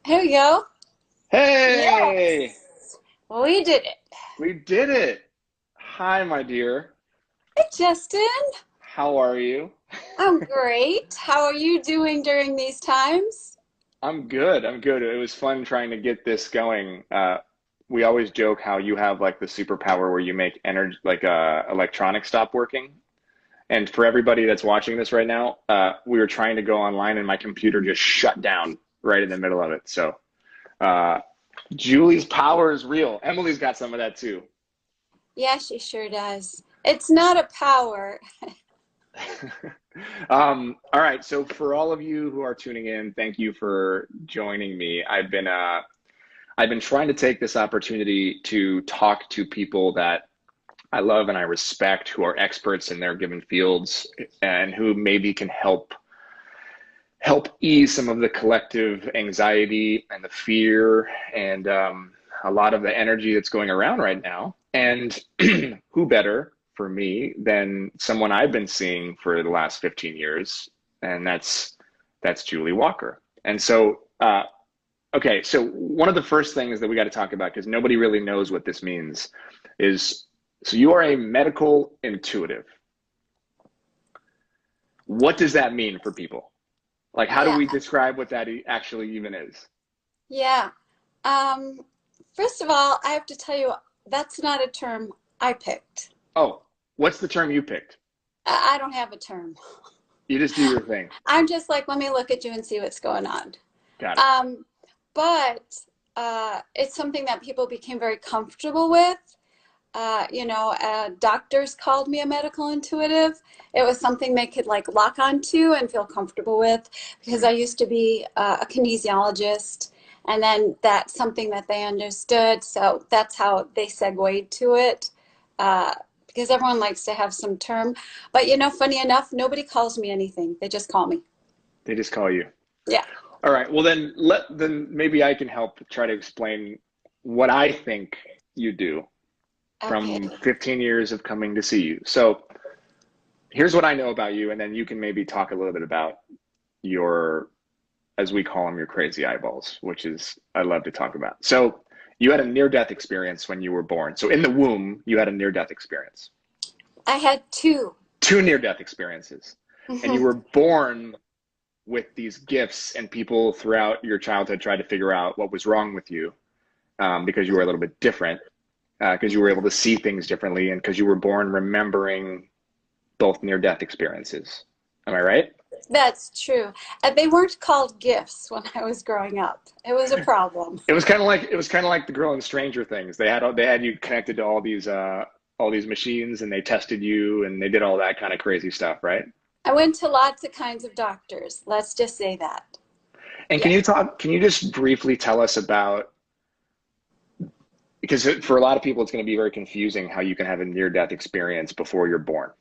Here we go. Hey, Yes, we did it. we did it. Hi, my dear. Hey, Justin. How are you? I'm great. How are you doing during these times? I'm good. I'm good. It was fun trying to get this going. We always joke how you have like the superpower where you make energy, like electronics stop working. And for everybody that's watching this right now, we were trying to go online and my computer just shut down right in the middle of it. So, uh, Julie's power is real. Emily's got some of that too. Yeah, she sure does. It's not a power. All right. So for all of you who are tuning in, thank you for joining me. I've been trying to take this opportunity to talk to people that I love and I respect, who are experts in their given fields, and who maybe can help ease some of the collective anxiety and the fear and a lot of the energy that's going around right now. And who better for me than someone I've been seeing for the last 15 years, and that's Julie Walker. And so, okay, so one of the first things that we got to talk about, because nobody really knows what this means, is so you are a medical intuitive. What does that mean for people? Like, how do Yeah, we describe what that actually even is? yeah. Um, First of all, I have to tell you, that's not a term I picked. Oh, what's the term you picked? I don't have a term. You just do your thing. I'm just like, let me look at you and see what's going on. Got it. Um, but it's something that people became very comfortable with. Doctors called me a medical intuitive. It was something they could like lock onto and feel comfortable with because I used to be a kinesiologist, and then that's something that they understood. So that's how they segued to it. Because everyone likes to have some term. But funny enough, nobody calls me anything. They just call me. They just call you. Yeah. All right. Well, then maybe I can help try to explain what I think you do Okay. from 15 years of coming to see you. So here's what I know about you, and then you can maybe talk a little bit about your, as we call them, your crazy eyeballs, which is I love to talk about. So you had a near-death experience when you were born. So in the womb, you had a near-death experience. I had two. Two near-death experiences. And you Mhm. were born with these gifts, and people throughout your childhood tried to figure out what was wrong with you, because you were a little bit different, because you were able to see things differently, and because you were born remembering both near-death experiences. Am I right? That's true. And they weren't called gifts when I was growing up. It was a problem. It was kind of like the girl in Stranger Things. They had you connected to all these machines, and they tested you, and they did all that kind of crazy stuff, right? I went to lots of kinds of doctors. Let's just say that. And Yeah. can you just briefly tell us about, because for a lot of people it's going to be very confusing how you can have a near-death experience before you're born.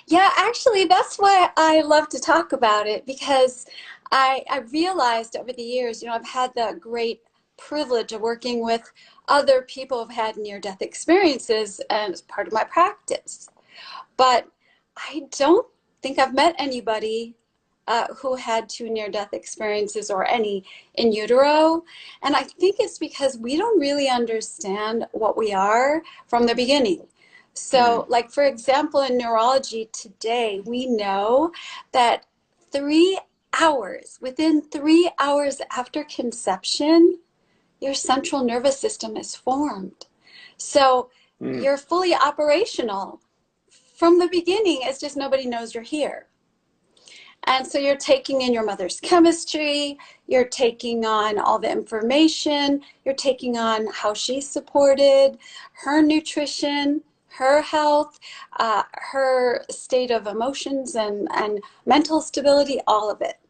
Yeah, actually, that's why I love to talk about it because I realized over the years, I've had the great privilege of working with other people who've had near-death experiences and it's part of my practice. But I don't think I've met anybody who had two near-death experiences or any in utero. And I think it's because we don't really understand what we are from the beginning. Mm, So, like for example, in neurology today, we know that 3 hours, within 3 hours after conception, your central nervous system is formed. So mm, you're fully operational from the beginning. It's just nobody knows you're here. And so you're taking in your mother's chemistry, you're taking on all the information, you're taking on how she's supported, her nutrition, her health, her state of emotions and mental stability, all of it.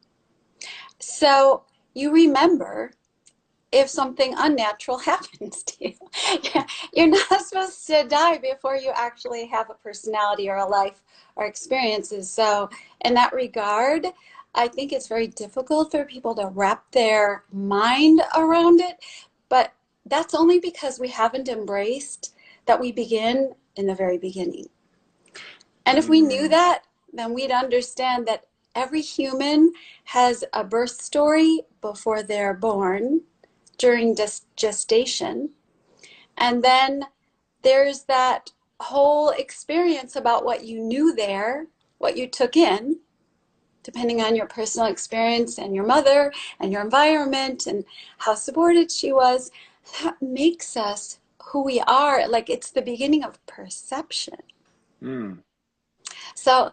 So you remember if something unnatural happens to you. You're not supposed to die before you actually have a personality or a life or experiences. So, in that regard, I think it's very difficult for people to wrap their mind around it. But that's only because we haven't embraced that we begin in the very beginning. And if we knew mm. that, then we'd understand that every human has a birth story before they're born, during gestation, and then there's that whole experience about what you knew there, what you took in, depending on your personal experience and your mother and your environment and how supported she was. That makes us who we are. Like, it's the beginning of perception. Mm. So,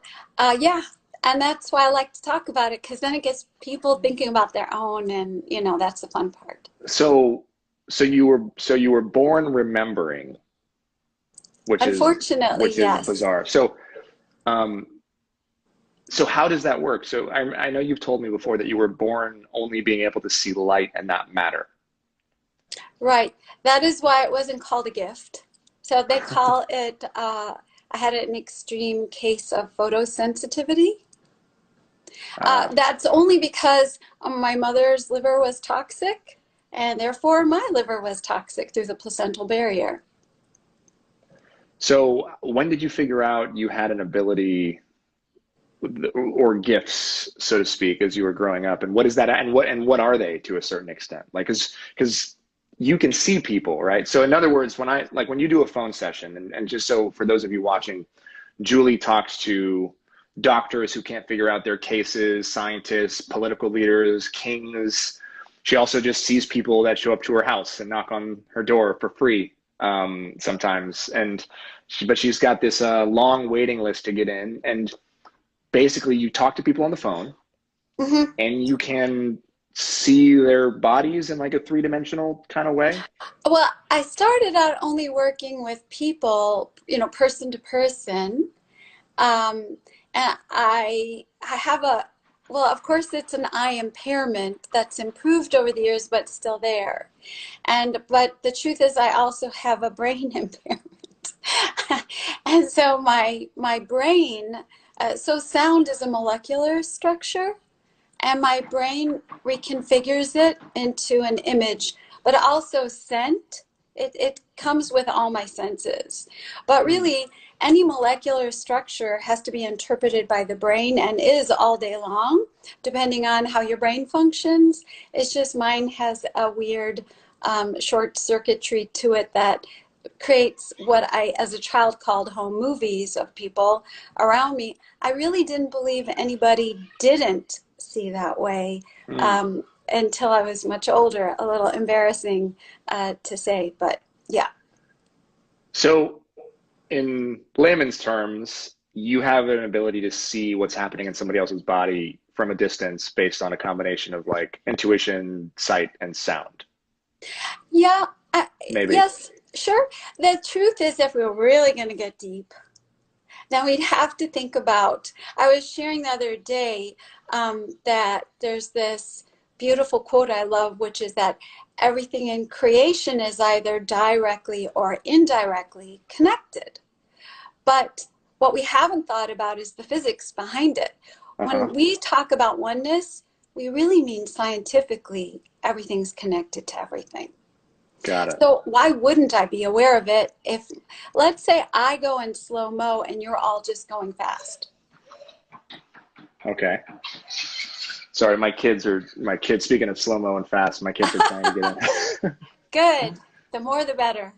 yeah, and that's why I like to talk about it, because then it gets people thinking about their own, and that's the fun part. So, so you were born remembering, which is Unfortunately, yes. bizarre. Um, so how does that work? So I know you've told me before that you were born only being able to see light and not matter. Right. That is why it wasn't called a gift. So they call it, I had an extreme case of photosensitivity. Uh, That's only because my mother's liver was toxic, and therefore my liver was toxic through the placental barrier. so when did you figure out you had an ability or gifts, so to speak, as you were growing up? And what is that? And what are they to a certain extent? Like, because you can see people, right? So in other words, when you do a phone session, and just so for those of you watching, Julie talks to doctors who can't figure out their cases, scientists, political leaders, kings. She also just sees people that show up to her house and knock on her door for free, sometimes. But she's got this long waiting list to get in. And basically, you talk to people on the phone, Hmm. and you can see their bodies in like a three-dimensional kind of way. Well, I started out only working with people, person to person. Um, and I have well, of course, it's an eye impairment that's improved over the years, but still there. But the truth is, I also have a brain impairment. And so my brain, so sound is a molecular structure, and my brain reconfigures it into an image, but also scent. It comes with all my senses. But Mm. really, any molecular structure has to be interpreted by the brain, and is all day long, depending on how your brain functions. It's just mine has a weird short circuitry to it that creates what I, as a child, called home movies of people around me. I really didn't believe anybody didn't see that way, Mm. until I was much older. A little embarrassing to say, but yeah. So in layman's terms, you have an ability to see what's happening in somebody else's body from a distance based on a combination of like intuition, sight, and sound, Yeah, maybe. yes, sure. The truth is, if we're really going to get deep, now we'd have to think about, I was sharing the other day, that there's this beautiful quote I love, which is that everything in creation is either directly or indirectly connected. But what we haven't thought about is the physics behind it. Uh-huh. When we talk about oneness, we really mean scientifically everything's connected to everything. Got it. So why wouldn't I be aware of it if, let's say, I go in slow-mo and you're all just going fast? Okay. Sorry, my kids, speaking of slow-mo and fast, my kids are trying to get in. Good. The more the better.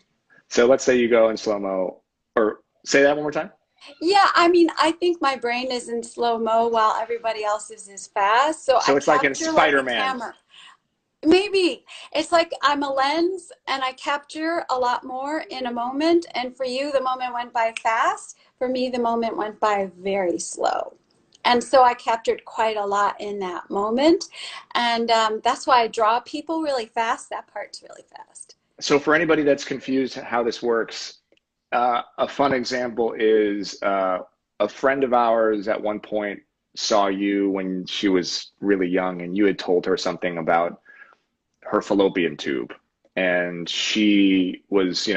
So let's say you go in slow-mo, or say that one more time. Yeah, I mean, I think my brain is in slow-mo while everybody else is fast. So I So it's like in capture like a Spider-Man. camera. Maybe. It's like I'm a lens and I capture a lot more in a moment. And for you, the moment went by fast. For me, the moment went by very slow. And so I captured quite a lot in that moment. And that's why I draw people really fast. That part's really fast. So for anybody that's confused how this works, a fun example is a friend of ours at one point saw you when she was really young, and you had told her something about her fallopian tube, and she was, in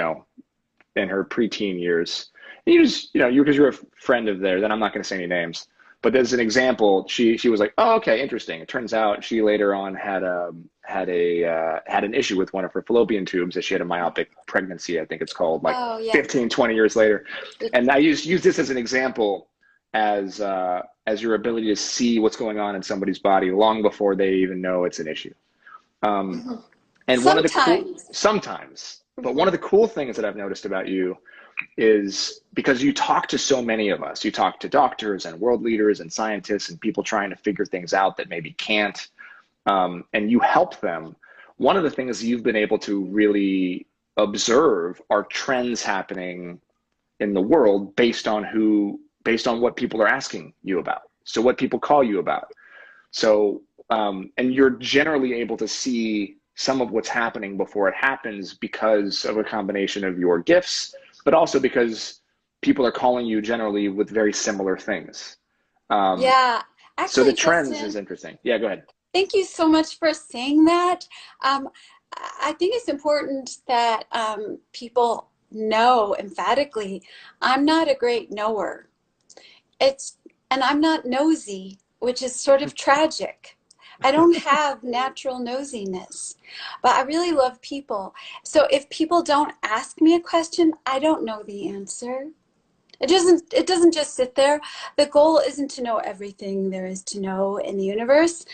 her preteen years. And you just, because you're a friend of theirs, then I'm not going to say any names. But as an example, she was like, "Oh, okay, interesting." It turns out she later on had an issue with one of her fallopian tubes, that she had a myopic pregnancy, I think it's called, like Oh, yeah. 15, 20 years later. And I use this as an example, as your ability to see what's going on in somebody's body long before they even know it's an issue. Mhm. And one of the cool, Sometimes. sometimes, but one Mhm. of the cool things that I've noticed about you is because you talk to so many of us, you talk to doctors and world leaders and scientists and people trying to figure things out that maybe can't, and you help them. One of the things you've been able to really observe are trends happening in the world based on what people are asking you about. So what people call you about. So, and you're generally able to see some of what's happening before it happens because of a combination of your gifts, but also because people are calling you generally with very similar things. Um, Yeah. so the Actually, trends is Justin, interesting. Yeah, go ahead. thank you so much for saying that. Um, I think it's important that people know emphatically I'm not a great knower. It's and I'm not nosy, which is sort of tragic. I don't have natural nosiness, but I really love people. So if people don't ask me a question, I don't know the answer. It doesn't just sit there. The goal isn't to know everything there is to know in the universe,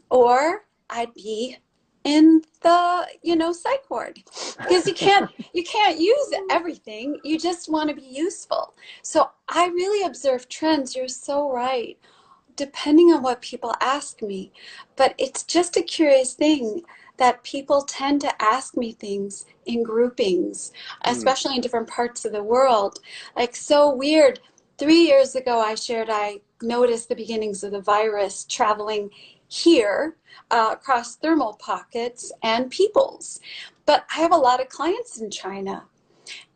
or I'd be in the, psych ward. Because you can't use everything. You just want to be useful. So I really observe trends. You're so right, depending on what people ask me. But it's just a curious thing that people tend to ask me things in groupings, Mm, especially in different parts of the world. Like, so weird. 3 years ago, I shared I noticed the beginnings of the virus traveling here across thermal pockets and peoples. But I have a lot of clients in China.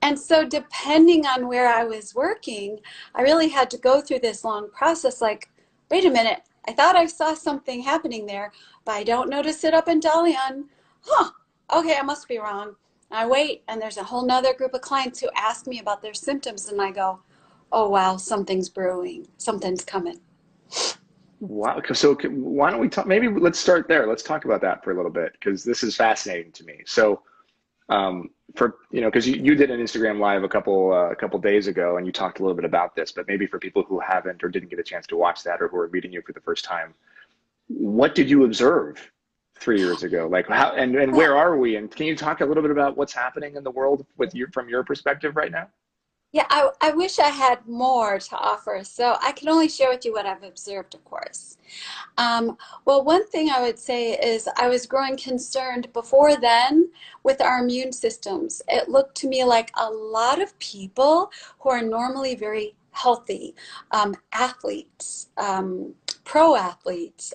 And so, depending on where I was working, I really had to go through this long process like, wait a minute, I thought I saw something happening there, but I don't notice it up in Dalian. Huh, okay, I must be wrong. I wait, and there's a whole nother group of clients who ask me about their symptoms, and I go, oh wow, something's brewing, something's coming. wow. So why don't we talk? Maybe let's start there. Let's talk about that for a little bit because this is fascinating to me. So, for because you did an Instagram live a couple days ago and you talked a little bit about this, but maybe for people who haven't or didn't get a chance to watch that or who are meeting you for the first time, what did you observe 3 years ago? Like how and Yeah. where are we? And can you talk a little bit about what's happening in the world with you from your perspective right now? Yeah, I wish I had more to offer, so I can only share with you what I've observed, of course. Well, one thing I would say is I was growing concerned before then with our immune systems. It looked to me like a lot of people who are normally very healthy, athletes, pro athletes,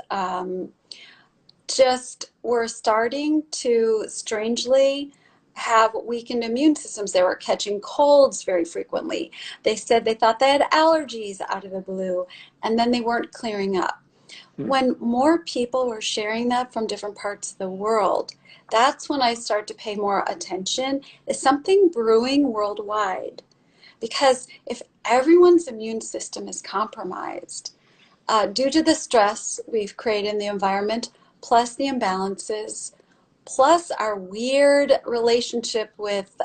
just were starting to strangely have weakened immune systems. They were catching colds very frequently. They said they thought they had allergies out of the blue, and then they weren't clearing up. Hmm. When more people were sharing that from different parts of the world, that's when I start to pay more attention. Is something brewing worldwide? Because if everyone's immune system is compromised due to the stress we've created in the environment, plus the imbalances, plus our weird relationship with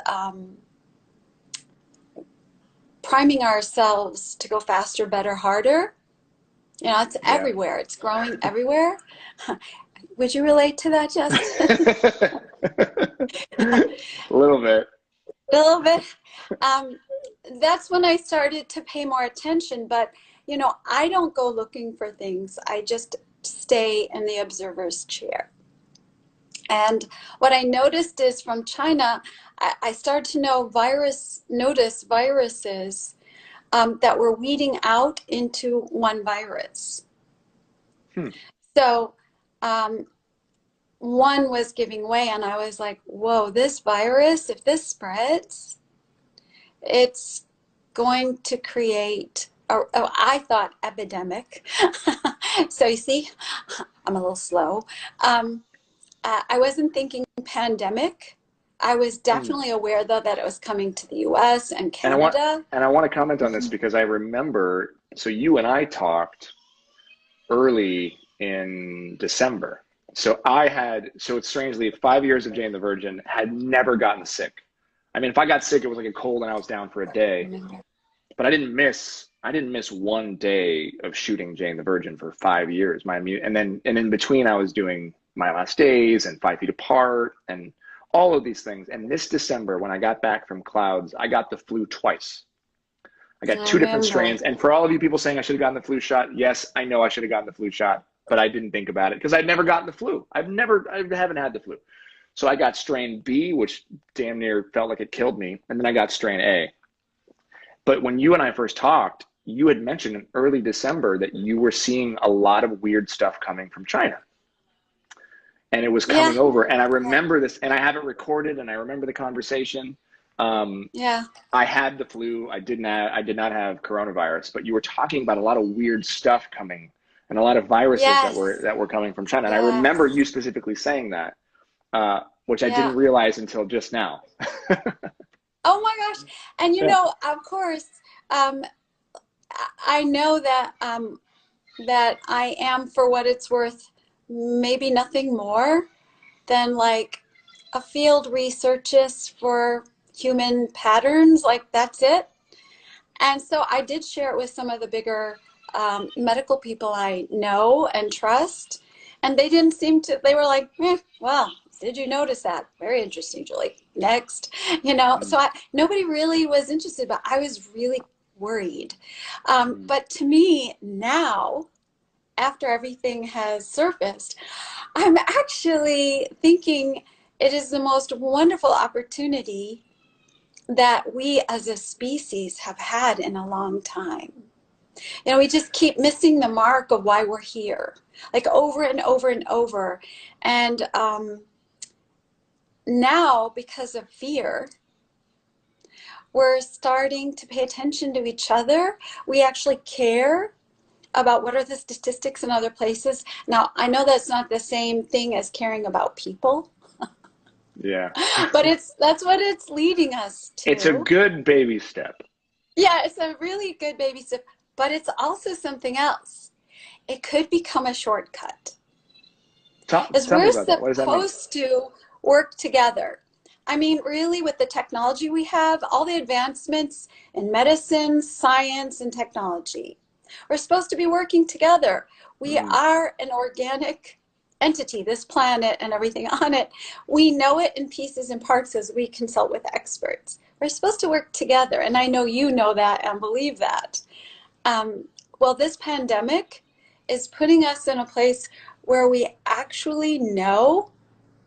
priming ourselves to go faster, better, harder, it's Yeah. everywhere. It's growing everywhere. Would you relate to that, Justin? A little bit. A little bit. Um, that's when I started to pay more attention. But, I don't go looking for things. I just stay in the observer's chair. And what I noticed is from China, I started to notice viruses that were weeding out into one virus. Hmm. So um, one was giving way, and I was like, whoa, this virus, if this spreads, it's going to create, I thought, epidemic. So you see, I'm a little slow. Um, I wasn't thinking pandemic. I was Hmm. definitely aware, though, that it was coming to the US and And I want Canada. and I want to comment on this because I remember, so you and I talked early in December. So it's strangely 5 years of Jane the Virgin, had never gotten sick. I mean, if I got sick, it was like a cold and I was down for a day, but I didn't miss one day of shooting Jane the Virgin for 5 years. And in between, I was doing My Last Days and 5 Feet Apart and all of these things. And this December, when I got back from Clouds, I got the flu twice. I got I two different remember. strains. And for all of you people saying I should have gotten the flu shot, yes, I know I should have gotten the flu shot, but I didn't think about it because I'd never gotten the flu. I haven't had the flu. So I got strain B, which damn near felt like it killed me. And then I got strain A. But when you and I first talked, you had mentioned in early December that you were seeing a lot of weird stuff coming from China. And it was Yeah. coming over. And I remember this, and I have it recorded, and I remember the conversation. Yeah. I had the flu. I did not have coronavirus, but you were talking about a lot of weird stuff coming and a lot of viruses that Yes. were coming from China. And I remember Yes. you specifically saying that, which I Yeah. didn't realize until just now. Oh my gosh. And Yeah. of course, um, I know that I am, for what it's worth, maybe nothing more than like a field researchist for human patterns. Like, that's it. And so I did share it with some of the bigger medical people I know and trust. And they didn't seem to, they were like, well, did you notice that? Very interesting, Julie. Next. So nobody really was interested, but I was really worried. But to me now, after everything has surfaced, I'm actually thinking it is the most wonderful opportunity that we as a species have had in a long time. We just keep missing the mark of why we're here, like over and over and over. And now, because of fear, we're starting to pay attention to each other. We actually care about what are the statistics in other places. Now, I know that's not the same thing as caring about people, Yeah. but that's what it's leading us to. It's a good baby step. Yeah, it's a really good baby step, but it's also something else. It could become a shortcut. Tell We're me about that. What does that mean? supposed to work together. I mean, really, with the technology we have, all the advancements in medicine, science, and technology, we're supposed to be working together. We are an organic entity, this planet and everything on it. We know it in pieces and parts as we consult with experts. We're supposed to work together, and I know you know that and believe that. Well, this pandemic is putting us in a place where we actually know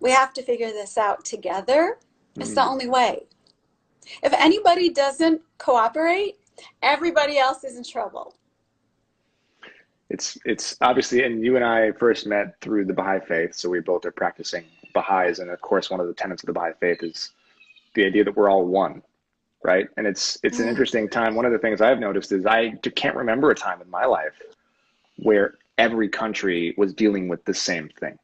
we have to figure this out together. It's the only way. If anybody doesn't cooperate, everybody else is in trouble. It's obviously, and you and I first met through the Baha'i faith, so we both are practicing Baha'is, and of course, one of the tenets of the Baha'i faith is the idea that we're all one, right? And it's an interesting time. One of the things I've noticed is I can't remember a time in my life where every country was dealing with the same thing.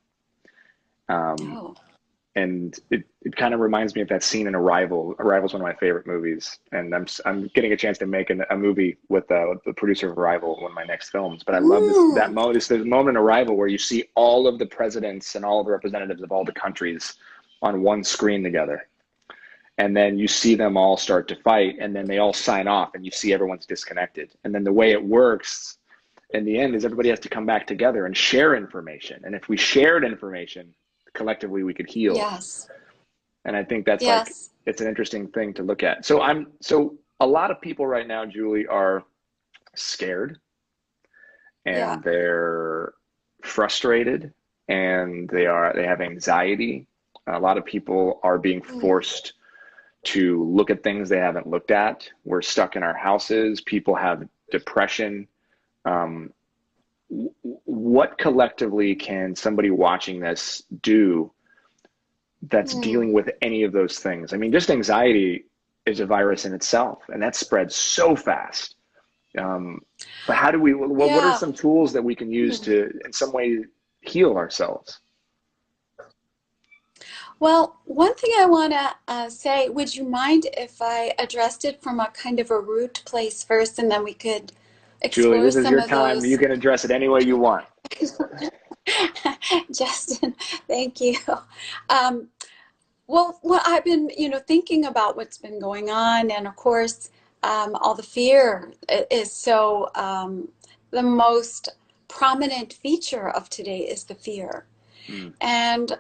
And it kind of reminds me of that scene in Arrival. Arrival is one of my favorite movies, and I'm getting a chance to make a movie with the producer of Arrival, one of my next films. But I love that moment. It's the moment in Arrival where you see all of the presidents and all of the representatives of all the countries on one screen together, and then you see them all start to fight, and then they all sign off, and you see everyone's disconnected. And then the way it works in the end is everybody has to come back together and share information. And if we shared information, collectively we could heal. Yes. And I think that's like, it's an interesting thing to look at. So a lot of people right now, Julie, are scared and they're frustrated and they have anxiety. A lot of people are being forced to look at things they haven't looked at. We're stuck in our houses. People have depression. What collectively can somebody watching this do that's dealing with any of those things? I mean, just anxiety is a virus in itself, and that spreads so fast. But how do we, what are some tools that we can use to, in some way, heal ourselves? Well, one thing I want to say, would you mind if I addressed it from a kind of a root place first, and then we could explore Julie, this is some your of time. those? You can address it any way you want. Justin, thank you. Well, I've been, thinking about what's been going on, and of course, all the fear is so, the most prominent feature of today is the fear. Mm. And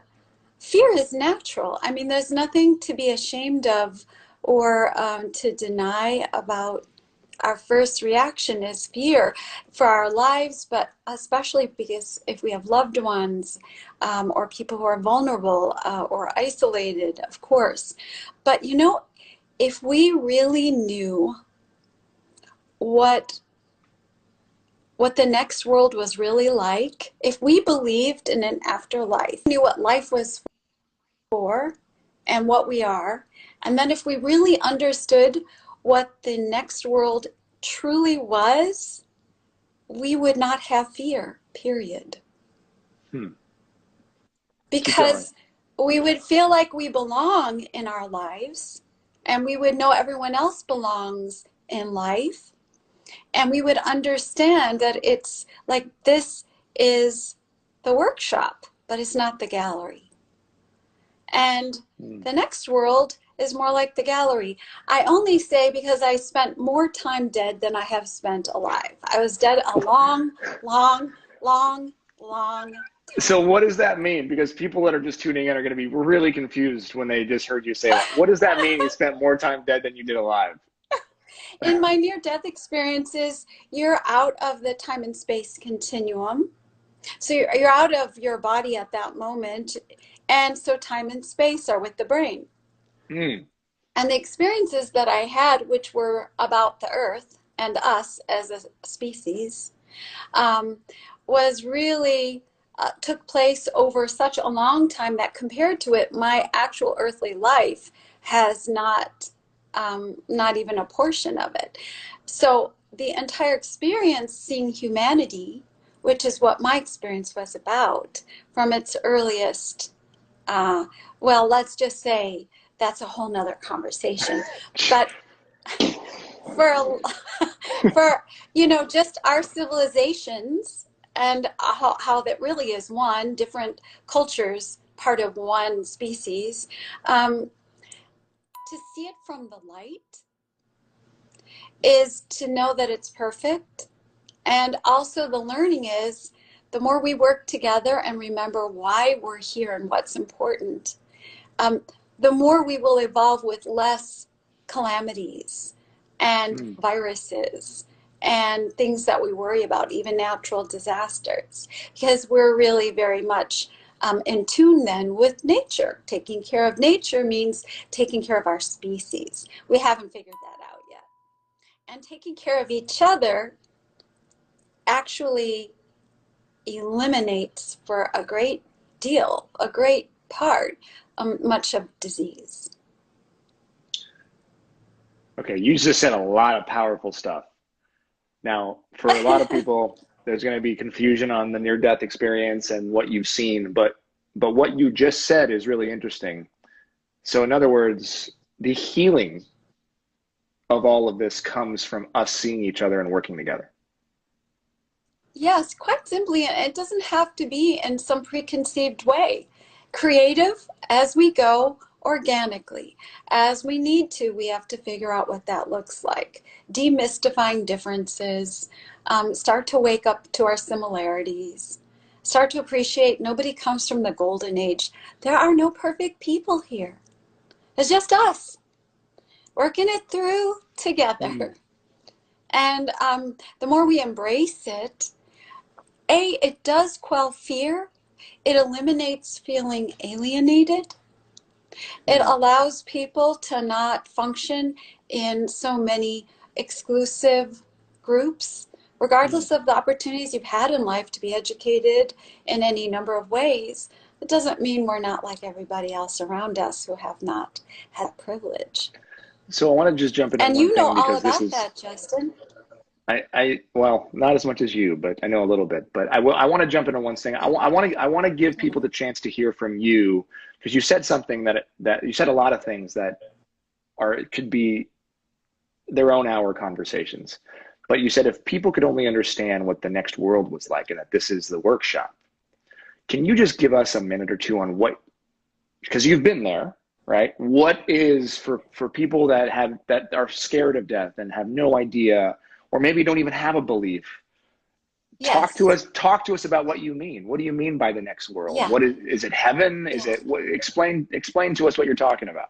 fear is natural. I mean, there's nothing to be ashamed of or to deny about. Our first reaction is fear for our lives, but especially because if we have loved ones or people who are vulnerable or isolated, of course. But you know, if we really knew what the next world was really like, if we believed in an afterlife, knew what life was for and what we are, and then if we really understood what the next world truly was, we would not have fear, period. Because we would feel like we belong in our lives, and we would know everyone else belongs in life, and we would understand that it's like this is the workshop, but it's not the gallery. And the next world is more like the gallery. I only say because I spent more time dead than I have spent alive. I was dead a long, long, long, long time. So what does that mean? Because people that are just tuning in are going to be really confused when they just heard you say that. What does that mean, you spent more time dead than you did alive? In my near-death experiences, you're out of the time and space continuum. So you're out of your body at that moment. And so time and space are with the brain. Mm. And the experiences that I had, which were about the earth and us as a species, was really took place over such a long time that compared to it, my actual earthly life has not even a portion of it. So the entire experience, seeing humanity, which is what my experience was about from its earliest, well, let's just say that's a whole nother conversation. But for just our civilizations and how that really is one, different cultures, part of one species, to see it from the light is to know that it's perfect. And also the learning is the more we work together and remember why we're here and what's important, the more we will evolve with less calamities and viruses and things that we worry about, even natural disasters, because we're really very much in tune then with nature. Taking care of nature means taking care of our species. We haven't figured that out yet. And taking care of each other actually eliminates for a great deal, a great part, much of disease. Okay, you just said a lot of powerful stuff. Now, for a lot of people, there's going to be confusion on the near-death experience and what you've seen, but what you just said is really interesting. So in other words, the healing of all of this comes from us seeing each other and working together. Yes, quite simply, it doesn't have to be in some preconceived way. Creative as we go, organically. As we need to, we have to figure out what that looks like. Demystifying differences, start to wake up to our similarities, start to appreciate nobody comes from the golden age. There are no perfect people here. It's just us working it through together. And the more we embrace it, it does quell fear. It eliminates feeling alienated. It allows people to not function in so many exclusive groups, regardless of the opportunities you've had in life to be educated in any number of ways. It doesn't mean we're not like everybody else around us who have not had privilege. So I want to just jump into And one you know thing all because this about is, that, Justin. well, not as much as you, but I know a little bit. But I want to jump into one thing. I want to give people the chance to hear from you, because you said something that you said a lot of things that could be their own hour conversations. But you said if people could only understand what the next world was like and that this is the workshop. Can you just give us a minute or two on what, because you've been there, right? What is for people that are scared of death and have no idea, or maybe don't even have a belief? Yes. Talk to us about what you mean. What do you mean by the next world? Yeah. What is it, heaven? Is Yeah. it what, explain to us what you're talking about.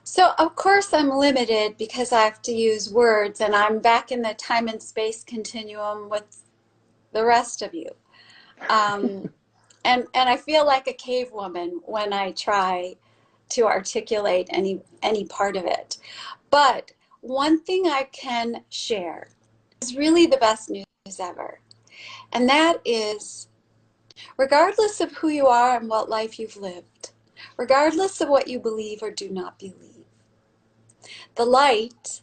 So, of course, I'm limited because I have to use words, and I'm back in the time and space continuum with the rest of you. Um, and I feel like a cave woman when I try to articulate any part of it. But one thing I can share is really the best news ever. And that is, regardless of who you are and what life you've lived, regardless of what you believe or do not believe, the light,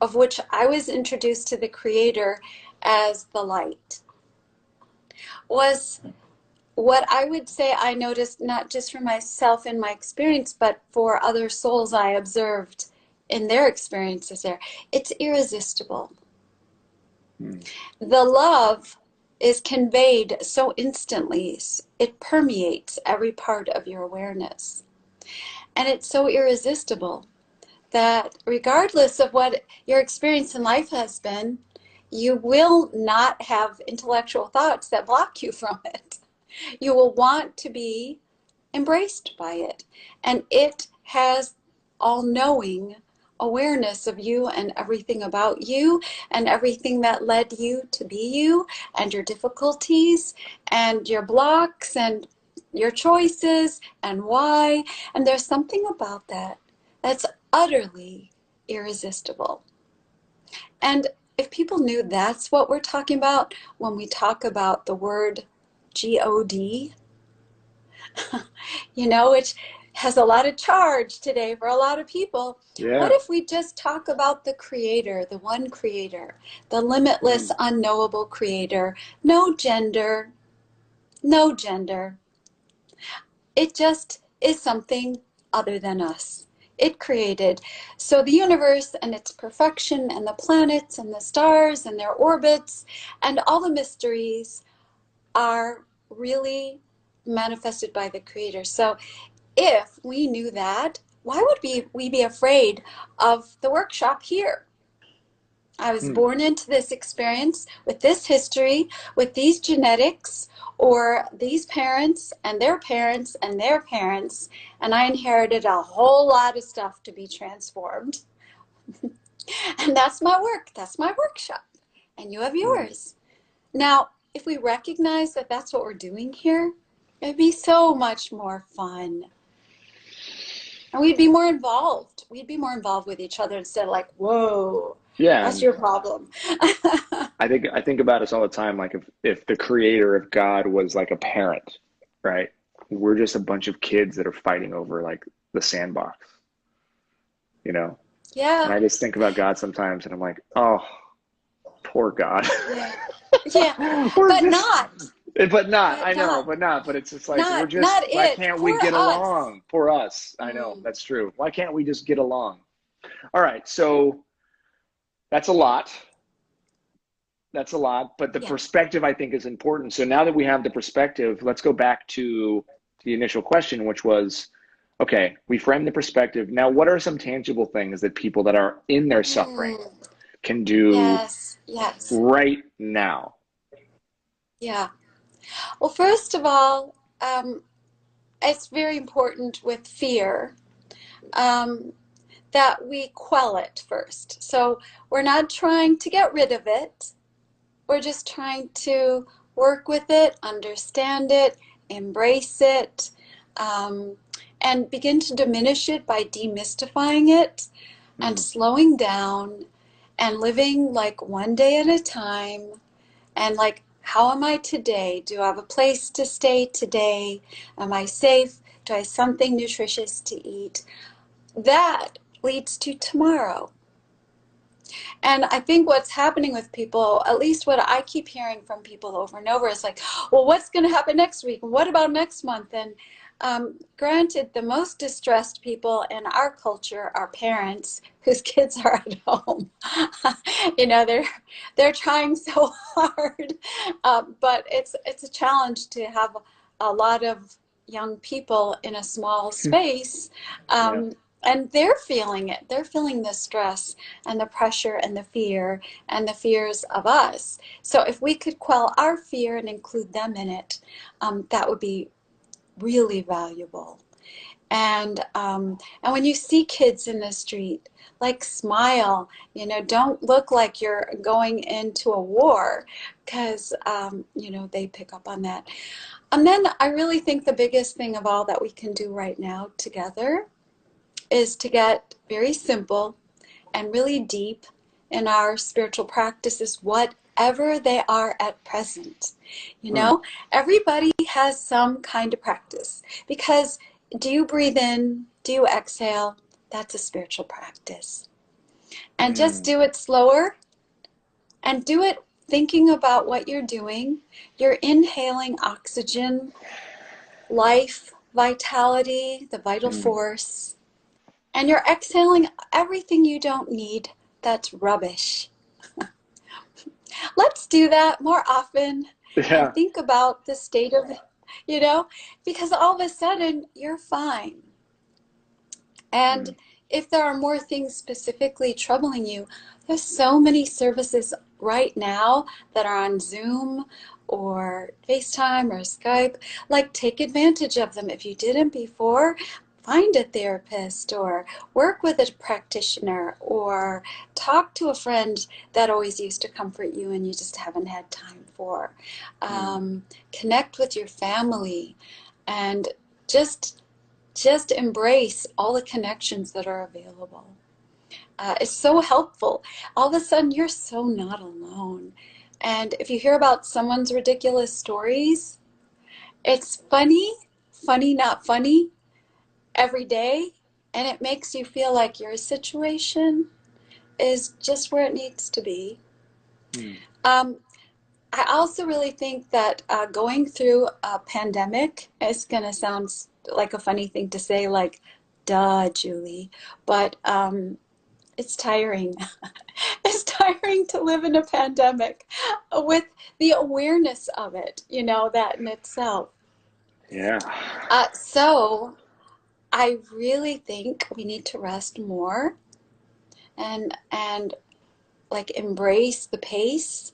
of which I was introduced to the Creator as the light, was what I would say I noticed not just for myself in my experience, but for other souls I observed in their experiences there. It's irresistible. Hmm. The love is conveyed so instantly, it permeates every part of your awareness. And it's so irresistible that regardless of what your experience in life has been, you will not have intellectual thoughts that block you from it. You will want to be embraced by it. And it has all-knowing awareness of you and everything about you and everything that led you to be you and your difficulties and your blocks and your choices and why. And there's something about that that's utterly irresistible. And if people knew that's what we're talking about when we talk about the word God, which has a lot of charge today for a lot of people. What Yeah. if we just talk about the Creator, the one Creator, the limitless, Hmm. unknowable Creator? No gender, no gender. It just is something other than us. It created. So the universe and its perfection and the planets and the stars and their orbits and all the mysteries are really manifested by the Creator. So if we knew that, why would we be afraid of the workshop here? I was Hmm. born into this experience with this history, with these genetics, or these parents and their parents and their parents, and I inherited a whole lot of stuff to be transformed. And that's my work. That's my workshop. And you have Hmm. yours. Now, if we recognize that that's what we're doing here, it'd be so much more fun. And we'd be more involved. We'd be more involved with each other instead of like, whoa, Yeah, that's and your problem. I think about us all the time, like if the creator of God was like a parent, right? We're just a bunch of kids that are fighting over like the sandbox, you know? And Yeah, I just think about God sometimes and I'm like, oh, poor God. yeah, yeah. We're But just not, but not, but I know, not, but not, but it's just like we're not just why it. can't we Poor get us. along? Poor us. I know, Mm, that's true. Why can't we just get along? All right, so that's a lot. That's a lot, but the yeah. perspective I think is important. So now that we have the perspective, let's go back to the initial question, which was, okay, we framed the perspective. Now, what are some tangible things that people that are in their suffering Mm, can do yes, yes. right now? Yeah. Well, first of all, it's very important with fear um, that we quell it first. So we're not trying to get rid of it. We're just trying to work with it, understand it, embrace it, um, and begin to diminish it by demystifying it and Hmm. slowing down and living like one day at a time. And like, how am I today? Do I have a place to stay today? Am I safe? Do I have something nutritious to eat? That leads to tomorrow. And I think what's happening with people, at least what I keep hearing from people over and over, is like, well, what's going to happen next week? What about next month? And granted, the most distressed people in our culture are parents whose kids are at home. They're trying so hard, but it's a challenge to have a lot of young people in a small Hmm. space. Yeah. And they're feeling it. They're feeling the stress and the pressure and the fear and the fears of us. So if we could quell our fear and include them in it, that would be really valuable. And when you see kids in the street, like smile, don't look like you're going into a war, because they pick up on that. And then I really think the biggest thing of all that we can do right now together is to get very simple and really deep in our spiritual practices, whatever they are at present. You Hmm. know, everybody has some kind of practice, because do you breathe in? Do you exhale? That's a spiritual practice. And just Mm. do it slower and do it thinking about what you're doing. You're inhaling oxygen, life, vitality, the vital Mm. force, and you're exhaling everything you don't need that's rubbish. Let's do that more often and Yeah. think about the state of, you know, because all of a sudden you're fine. Mm. And if there are more things specifically troubling you, there's so many services right now that are on Zoom or FaceTime or Skype. Like, take advantage of them. If you didn't before, find a therapist or work with a practitioner or talk to a friend that always used to comfort you and you just haven't had time for. Mm. Connect with your family and just just embrace all the connections that are available. It's so helpful. All of a sudden, you're so not alone. And if you hear about someone's ridiculous stories, it's funny, funny, not funny, every day. And it makes you feel like your situation is just where it needs to be. Mm. Um, I also really think that going through a pandemic is going to sound like a funny thing to say, like, duh, Julie, but it's tiring. It's tiring to live in a pandemic with the awareness of it, that in itself. Yeah. So I really think we need to rest more and like embrace the pace,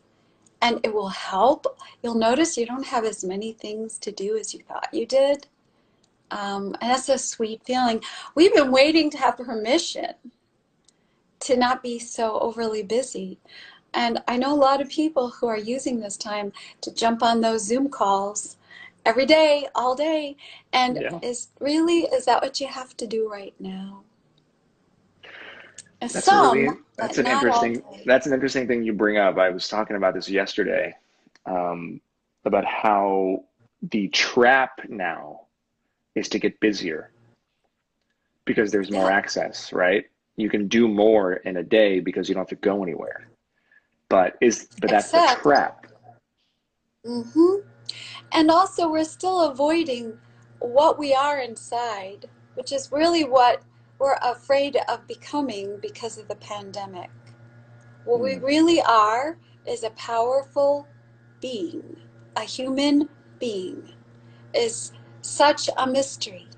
and it will help. You'll notice you don't have as many things to do as you thought you did. And that's a sweet feeling. We've been waiting to have permission to not be so overly busy. And I know a lot of people who are using this time to jump on those Zoom calls every day, all day. And Yeah. is that what you have to do right now? That's a really, Some, but not all day. that's an interesting thing you bring up. I was talking about this yesterday, um, about how the trap now is to get busier because there's more Yeah, access, right? You can do more in a day because you don't have to go anywhere. But that's the except, trap. hmm and also we're still avoiding what we are inside, which is really what we're afraid of becoming because of the pandemic. What we Mm. really are is a powerful being. A human being is such a mystery.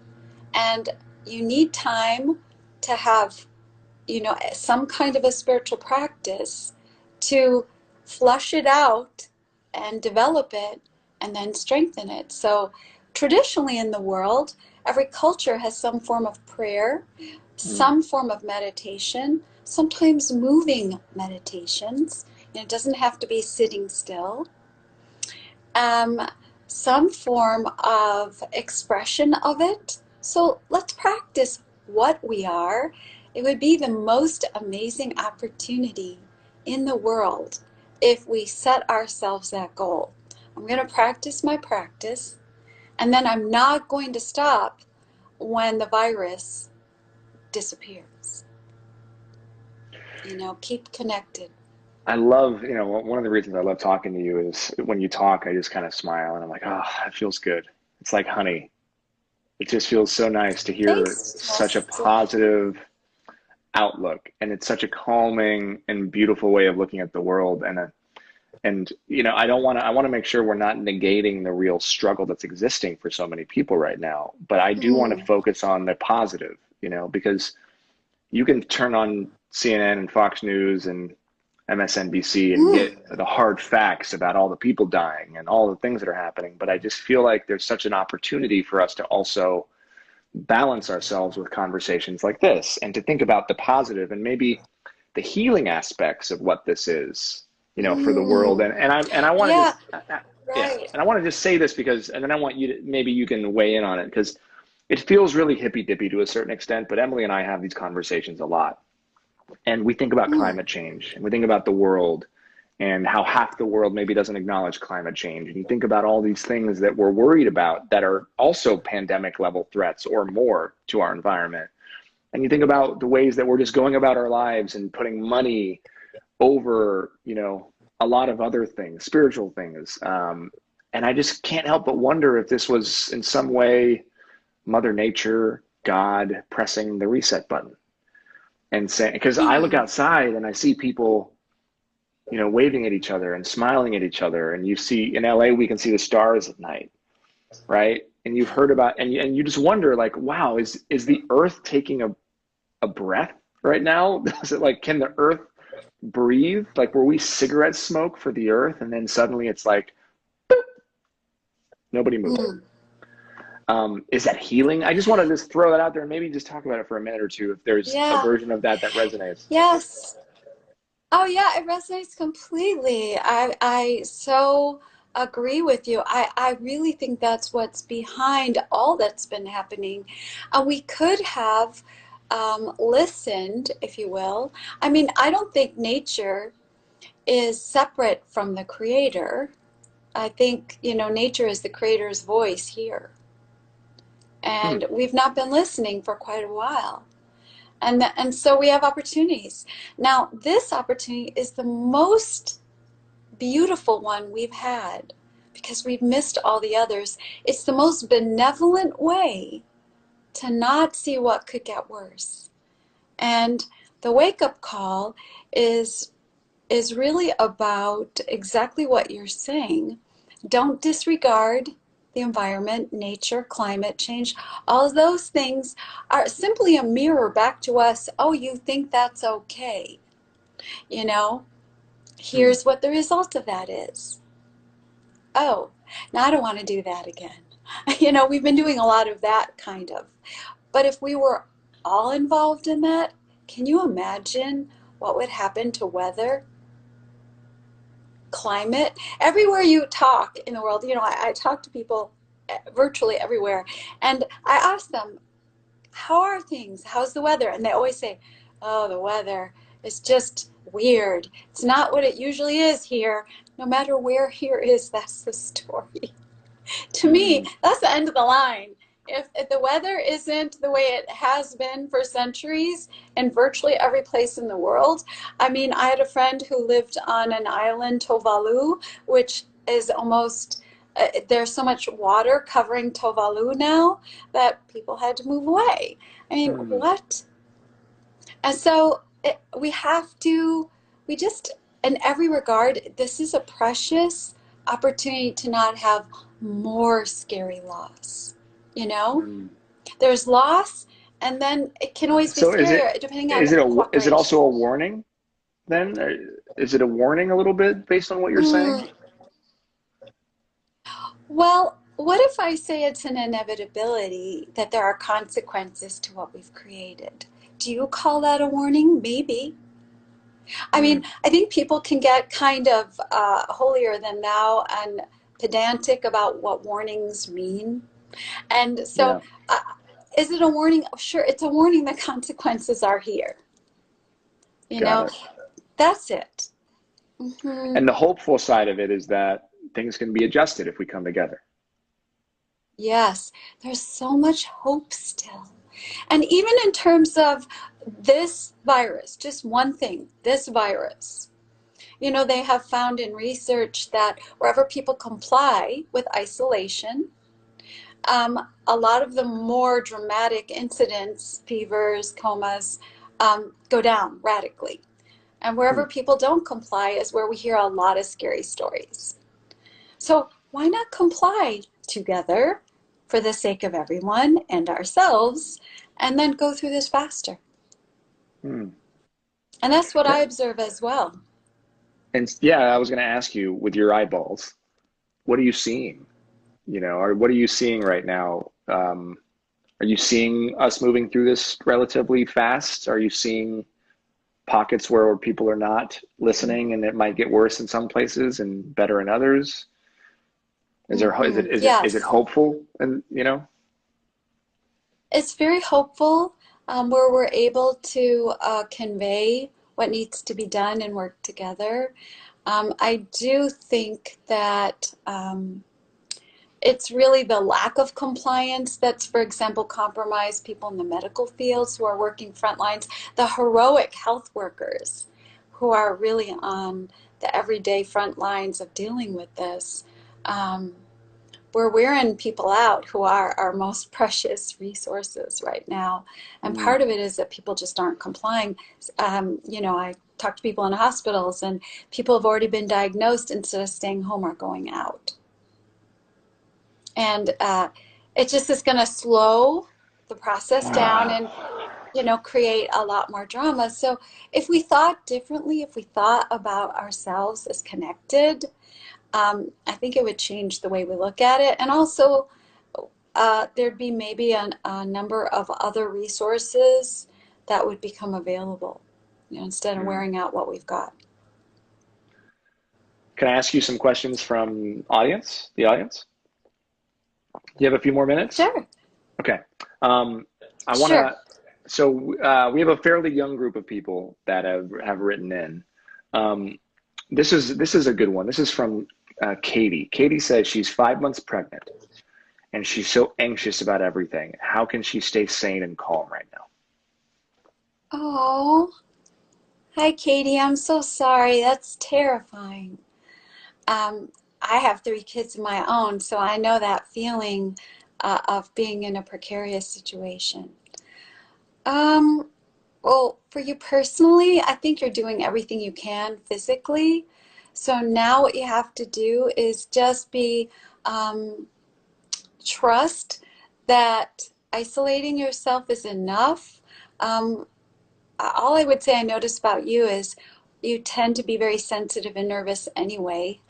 And you need time to have, some kind of a spiritual practice to flush it out and develop it and then strengthen it. So, traditionally in the world, every culture has some form of prayer, Mm. some form of meditation, sometimes moving meditations. It doesn't have to be sitting still. Um, some form of expression of it. So let's practice what we are. It would be the most amazing opportunity in the world if we set ourselves that goal. I'm going to practice my practice, and then I'm not going to stop when the virus disappears. Keep connected. I love, one of the reasons I love talking to you is when you talk, I just kind of smile and I'm like, oh, it feels good. It's like honey. It just feels so nice to hear Thanks, such a Justin. positive outlook. And it's such a calming and beautiful way of looking at the world. And And, I want to make sure we're not negating the real struggle that's existing for so many people right now. But I do want to Mm. focus on the positive, because you can turn on CNN and Fox News and MSNBC and Mm. get the hard facts about all the people dying and all the things that are happening. But I just feel like there's such an opportunity for us to also balance ourselves with conversations like this and to think about the positive and maybe the healing aspects of what this is, for the world. Mm. And I want to Yeah, just, yeah, right. and I want to just say this because, and then I want you to, maybe you can weigh in on it because it feels really hippy dippy to a certain extent, but Emily and I have these conversations a lot. And we think about Mm. climate change and we think about the world and how half the world maybe doesn't acknowledge climate change. And you think about all these things that we're worried about that are also pandemic level threats or more to our environment. And you think about the ways that we're just going about our lives and putting money over, a lot of other things, spiritual things. And I just can't help but wonder if this was in some way Mother Nature, God pressing the reset button and saying, because I look Mm. outside and I see people, waving at each other and smiling at each other. And you see in LA, we can see the stars at night, right? And you've heard about, and you just wonder like, wow, is the earth taking a breath right now? Is it like, can the earth breathe? Like, were we cigarette smoke for the earth? And then suddenly it's like, nobody moved. Mm. Is that healing? I just want to just throw that out there and maybe just talk about it for a minute or two if there's a Yeah. version of that that resonates. Yes. Oh yeah, it resonates completely. I so agree with you. I really think that's what's behind all that's been happening. We could have listened, if you will. I mean, I don't think nature is separate from the creator. I think, nature is the creator's voice here. Hmm. And we've not been listening for quite a while. And so we have opportunities. Now, this opportunity is the most beautiful one we've had because we've missed all the others. It's the most benevolent way to not see what could get worse. And the wake-up call is is really about exactly what you're saying. Don't disregard the environment, nature, climate change. All of those things are simply a mirror back to us. Oh, you think that's okay? You know, Hmm. here's what the result of that is. Oh, now I don't want to do that again. We've been doing a lot of that kind of. But if we were all involved in that, can you imagine what would happen to weather, climate? Everywhere you talk in the world, I talk to people virtually everywhere, and I ask them, how are things? How's the weather? And they always say, oh, the weather is just weird. It's not what it usually is here. No matter where here is, that's the story. To me, Hmm. that's the end of the line. If the weather isn't the way it has been for centuries in virtually every place in the world, I mean, I had a friend who lived on an island, Tuvalu, which is almost, there's so much water covering Tuvalu now that people had to move away. I mean, Hmm. what? And so we just, in every regard, this is a precious opportunity to not have more scary loss. You know, Hmm. there's loss, and then it can always be So scarier depending on is it cooperation. also a warning then? Is it a warning a little bit based on what you're saying? Mm, well, what if I say it's an inevitability that there are consequences to what we've created? Do you call that a warning? Maybe. I Hmm. mean, I think people can get kind of holier than thou and pedantic about what warnings mean. And so, Yeah, uh, is it a warning? Sure, it's a warning that consequences are here. You got know, it. that's it. Hmm. And the hopeful side of it is that things can be adjusted if we come together. Yes, there's so much hope still. And even in terms of this virus, just one thing, this virus, they have found in research that wherever people comply with isolation, a lot of the more dramatic incidents, fevers, comas, go down radically. And Hmm. wherever people don't comply is where we hear a lot of scary stories. So why not comply together for the sake of everyone and ourselves, and then go through this faster? Hmm. And that's what I That- observe as well. And yeah, I was going to ask you, with your eyeballs, what are you seeing? Or what are you seeing right now? Are you seeing us moving through this relatively fast? Are you seeing pockets where people are not listening and it might get worse in some places and better in others? Is it Yes, hopeful? And it's very hopeful, where we're able to convey what needs to be done and work together. I do think that it's really the lack of compliance that's, for example, compromised people in the medical fields who are working front lines, the heroic health workers who are really on the everyday front lines of dealing with this. Um, we're wearing people out who are our most precious resources right now. And mm, part of it is that people just aren't complying. I talk to people in hospitals, and people have already been diagnosed instead of staying home or going out. And it just is going to slow the process down and create a lot more drama. So if we thought differently, if we thought about ourselves as connected, I think it would change the way we look at it. And also, there'd be maybe a number of other resources that would become available, instead of mm. wearing out what we've got. Can I ask you some questions from the audience? Do you have a few more minutes? Sure, Okay. I want sure. to. So we have a fairly young group of people that have written in. Um, this is a good one. This is from Katie. Katie says she's 5 months pregnant and she's so anxious about everything. How can she stay sane and calm right now? Oh, hi, Katie. I'm so sorry. That's terrifying. Um, I have 3 kids of my own, so I know that feeling of being in a precarious situation. Um, well, for you personally, I think you're doing everything you can physically. So now what you have to do is just be um, trust that isolating yourself is enough. Um, all I would say I notice about you is you tend to be very sensitive and nervous anyway.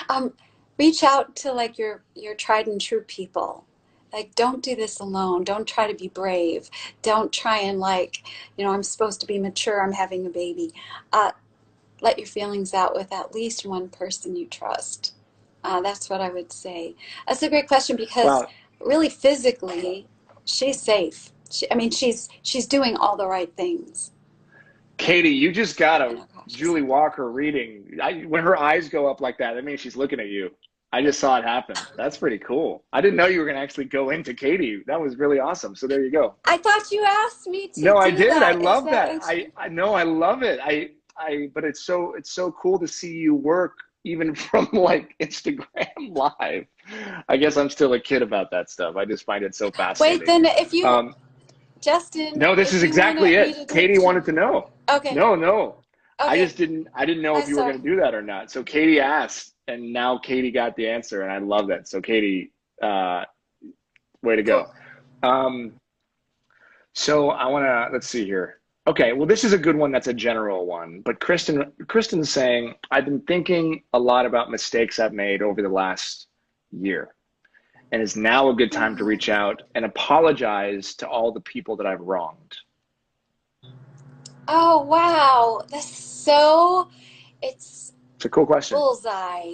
um, Reach out to like your tried and true people. Like, don't do this alone. Don't try to be brave. Don't try and I'm supposed to be mature. I'm having a baby. Uh, let your feelings out with at least one person you trust. That's what I would say. That's a great question because Wow, really physically, she's safe. She's doing all the right things. Katie, you just got You a know, cautious. Julie Walker reading. When her eyes go up like that means she's looking at you. I just saw it happen. That's pretty cool. I didn't know you were going to actually go into Katie. That was really awesome. So there you go. I thought you asked me to No, I do did. I that. Is love that that. what you? I know. I love it. But it's so cool to see you work even from like Instagram live. I guess I'm still a kid about that stuff. I just find it so Wait, fascinating. then if you, Um, Justin, no, this if is you exactly wanted me it. to do Katie wanted to know. okay, No, no. okay. I didn't know I'm if you were sorry. going to do that or not. So Katie asked, and now Katie got the answer, and I love that. So Katie, uh, way to go. Cool. Um, so I want to let's see here. Okay, well, this is a good one. That's a general one. But Kristen's saying, I've been thinking a lot about mistakes I've made over the last year, and is now a good time to reach out and apologize to all the people that I've wronged. Oh, wow. It's It's a cool question. bullseye.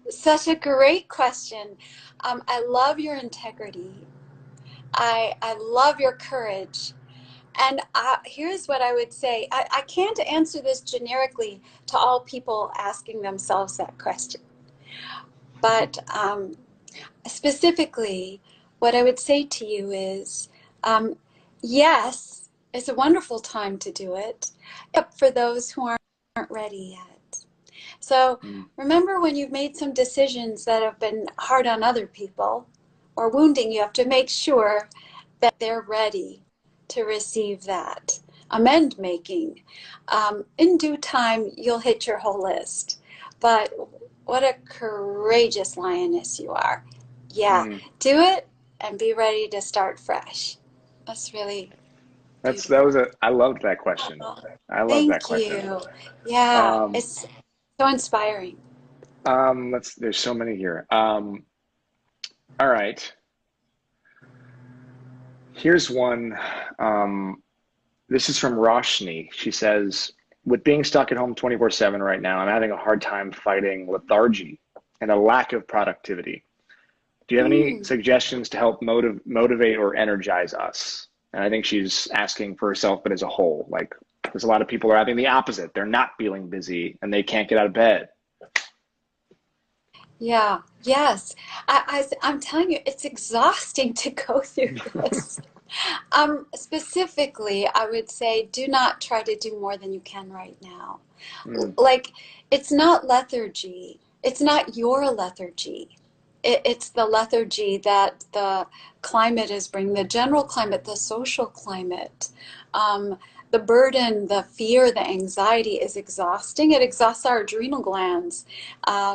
Such a great question. I love your integrity. I love your courage. And here's what I would say. I can't answer this generically to all people asking themselves that question. But specifically, what I would say to you is um, yes, it's a wonderful time to do it, except for those who aren't ready yet. So Mm. remember when you've made some decisions that have been hard on other people or wounding, you have to make sure that they're ready to receive that. amend making. In due time, you'll hit your whole list. But what a courageous lioness you are. Yeah, Mm. do it and be ready to start fresh. That's really That beautiful. was I loved that question. I love that Thank question. you. Yeah, Um, it's so inspiring. there's so many here. All right. Here's one. Um, this is from Roshni. She says, with being stuck at home 24/7 right now, I'm having a hard time fighting lethargy and a lack of productivity. Do you have any Mm. suggestions to help motivate or energize us? And I think she's asking for herself, but as a whole, like there's a lot of people are having the opposite. They're not feeling busy and they can't get out of bed. Yeah, yes. I'm telling you, it's exhausting to go through this. Specifically, I would say do not try to do more than you can right now. Mm, Like, it's not lethargy. It's not your lethargy. It's the lethargy that the climate is bringing, the general climate, the social climate. Um, the burden, the fear, the anxiety is exhausting. It exhausts our adrenal glands.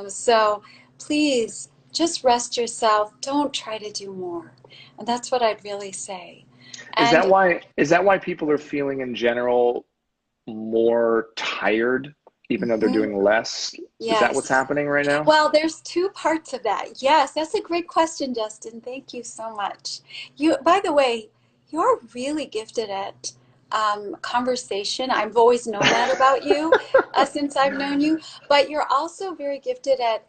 So please just rest yourself. Don't try to do more. And that's what I'd really say. And is that why people are feeling in general more tired, even though they're mhm, doing less? Is that what's yes. happening right now? Well, there's two parts of that. Yes, that's a great question, Justin. Thank you so much. You, by the way, you're really gifted at conversation. I've always known that about you since I've known you, but you're also very gifted at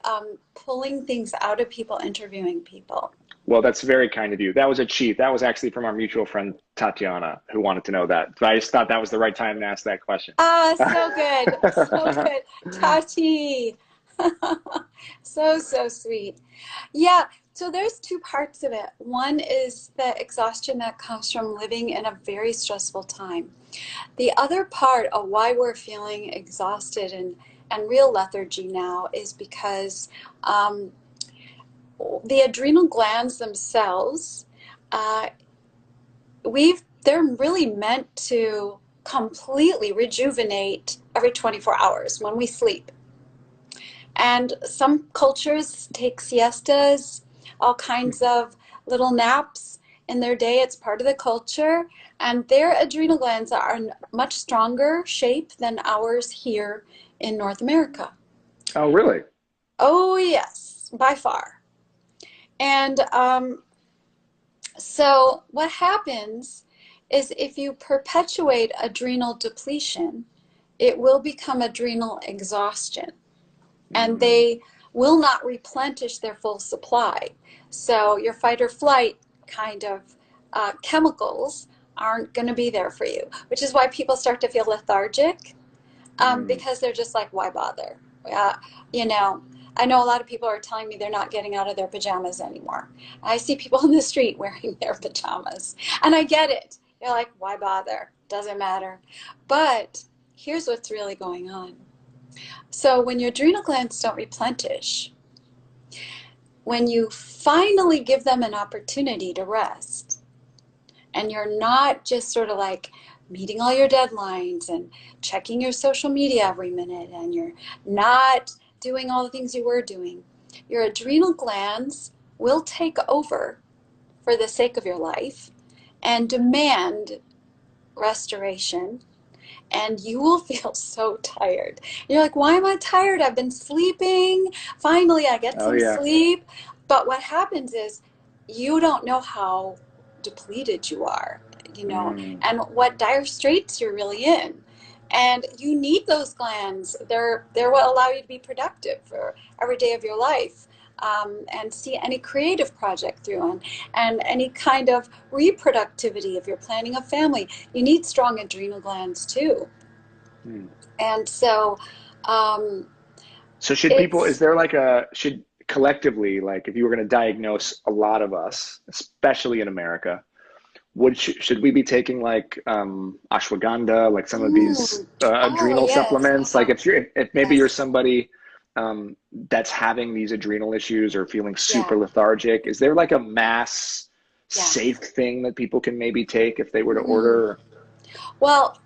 pulling things out of people, interviewing people. Well, that's very kind of you. That was a cheat. That was actually from our mutual friend Tatiana, who wanted to know that. But I just thought that was the right time to ask that question. Ah, so good. So good. Tati. So, so sweet. Yeah, so there's two parts of it. One is the exhaustion that comes from living in a very stressful time. The other part of why we're feeling exhausted and real lethargy now is because um, the adrenal glands themselves, uh, they're really meant to completely rejuvenate every 24 hours when we sleep. And some cultures take siestas, all kinds of little naps in their day. It's part of the culture. And their adrenal glands are in much stronger shape than ours here in North America. Oh, really? Oh, yes, by far. And so what happens is if you perpetuate adrenal depletion, it will become adrenal exhaustion. And Mm, they will not replenish their full supply. So your fight or flight kind of chemicals aren't going to be there for you, which is why people start to feel lethargic mm. because they're just like, why bother? Uh, you know, I know a lot of people are telling me they're not getting out of their pajamas anymore. I see people in the street wearing their pajamas, and I get it. You're like, why bother? Doesn't matter. But here's what's really going on. So when your adrenal glands don't replenish, when you finally give them an opportunity to rest, and you're not just sort of like meeting all your deadlines and checking your social media every minute, and you're not doing all the things you were doing, your adrenal glands will take over for the sake of your life and demand restoration, and you will feel so tired. You're like, why am I tired? I've been sleeping. Finally, I get Oh, some yeah. sleep. But what happens is you don't know how depleted you are, Mm. and what dire straits you're really in. And you need those glands. They're what allow you to be productive for every day of your life. And see any creative project through and any kind of reproductivity if you're planning a family. You need strong adrenal glands too. Mm. And so um, So should people, is it's, there like should collectively, like if you were going to diagnose a lot of us, especially in America, should we be taking like ashwagandha, like some of these oh, adrenal yes, supplements? Like if maybe you're yes, somebody that's having these adrenal issues or feeling yeah, super lethargic, is there like a mass yeah. safe thing that people can maybe take if they were to Mm. order? Well,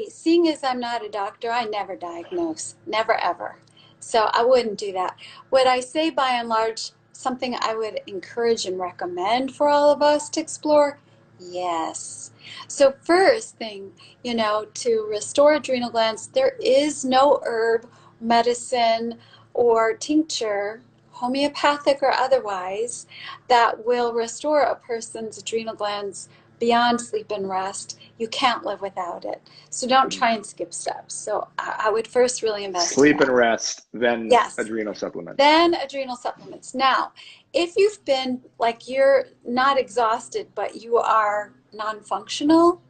seeing as I'm not a doctor, I never diagnose, never ever. So I wouldn't do that. Would I say by and large something I would encourage and recommend for all of us to explore? Yes. So first thing, to restore adrenal glands, there is no herb, medicine, or tincture, homeopathic or otherwise, that will restore a person's adrenal glands beyond sleep and rest. You can't live without it. So don't try and skip steps. So I would first really invest in Sleep and that. rest, then Yes. adrenal supplements. Then adrenal supplements. Now, if you've been like you're not exhausted, but you are non functional,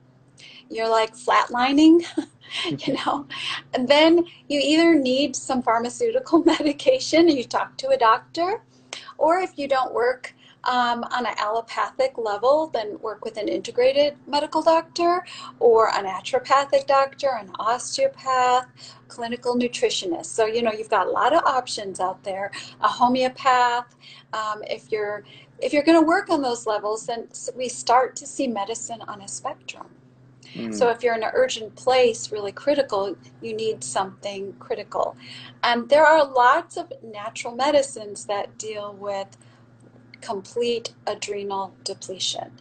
you're like flatlining, and then you either need some pharmaceutical medication and you talk to a doctor, or if you don't work on an allopathic level, then work with an integrated medical doctor or a naturopathic doctor, an osteopath, clinical nutritionist. So, you've got a lot of options out there. A homeopath, if you're going to work on those levels, then we start to see medicine on a spectrum. So if you're in an urgent place, really critical, you need something critical. And there are lots of natural medicines that deal with complete adrenal depletion.